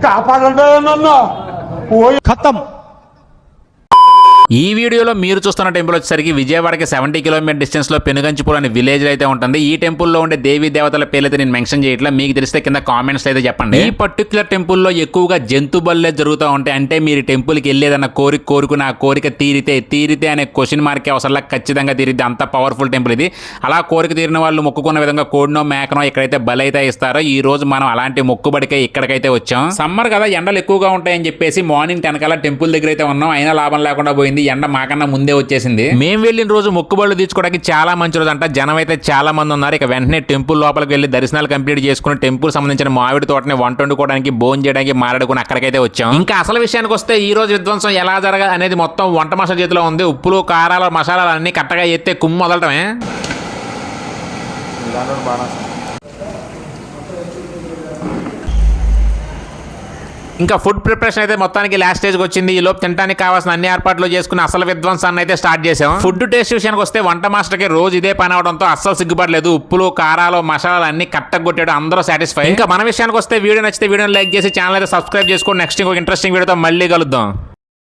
కాపాడండి నన్ను. ఖతం. ఈ వీడియోలో మీరు చూస్తున్న టెంపుల్ వచ్చేసరికి విజయవాడకి 70 కిలోమీటర్ డిస్టెన్స్ లో పెనుగంచిపూర్ అనే విలేజ్ అయితే ఉంటుంది. ఈ టెంపుల్ లో ఉండే దేవీ దేవతల పేర్లు అయితే నేను మెన్షన్ చేయట్లా, మీకు తెలిస్తే కింద కామెంట్స్ అయితే చెప్పండి. ఈ పర్టికులర్ టెంపుల్ లో ఎక్కువగా జంతు బలులే జరుగుతూ ఉంటాయి. అంటే మీరు టెంపుల్ కి వెళ్ళేదన్న కోరుకున్న ఆ కోరిక తీరితే అనే క్వశ్చన్ మార్క్ అవసరంలా ఖచ్చితంగా తీరిద్ది. అంత పవర్ఫుల్ టెంపుల్ ఇది. అలా కోరిక తీరిన వాళ్ళు మొక్కుకున్న విధంగా కోడినో మేకనో ఎక్కడైతే బలి అయితే ఇస్తారో ఈ రోజు మనం అలాంటి మొక్కుబడికే ఇక్కడికైతే వచ్చాం. సమ్మర్ కదా, ఎండలు ఎక్కువగా ఉంటాయని చెప్పేసి మార్నింగ్ 10 కల్లా టెంపుల్ దగ్గర అయితే ఉన్నాం. అయినా లాభం లేకుండా పోయింది, ఎండ మాకన్నా ముందే వచ్చేసింది. మేము వెళ్ళిన రోజు మొక్కుబడులు తీర్చుకోవడానికి చాలా మంచి రోజు అంట. జనం అయితే చాలా మంది ఉన్నారు. ఇక వెంటనే టెంపుల్ లోపలికి వెళ్ళి దర్శనాలు కంప్లీట్ చేసుకుని టెంపుల్ సంబంధించిన మామిడి తోటని వంట వండుకోవడానికి భోజనం చేయడానికి మాట్లాడుకుని అక్కడికైతే వచ్చాం. ఇంకా అసలు విషయానికి వస్తే ఈ రోజు విధ్వంసం ఎలా జరగాలి అనేది మొత్తం వంట మసాలా చేతిలో ఉంది. ఉప్పులు కారాలు మసాలాలు అన్ని కట్టగా ఎత్తే కుమ్ము వదలటమే. ఇంకా ఫుడ్ ప్రిపరేషన్ అయితే మొత్తానికి లాస్ట్ స్టేజ్కి వచ్చింది. ఈ లోపు తినడానికి కావాల్సిన అన్ని ఏర్పాట్లు చేసుకుని అసలు విధ్వంసాన్ని అయితే స్టార్ట్ చేసాం. ఫుడ్ టేస్ట్ విషయానికి వస్తే వంట మాస్టర్కి రోజు ఇదే పని అవడంతో అస్సలు సిగ్గుపడలేదు. ఉప్పులు కారాలు మసాలాలు అన్ని కట్టగొట్టాడు, అందరూ సాటిస్ఫై. ఇంకా మన విషయానికి వస్తే వీడియో నచ్చితే వీడియోని లైక్ చేసి ఛానల్ అయితే సబ్స్క్రైబ్ చేసుకోండి. నెక్స్ట్ ఇంకొక ఇంట్రెస్టింగ్ వీడియోతో మళ్ళీ కలుద్దాం.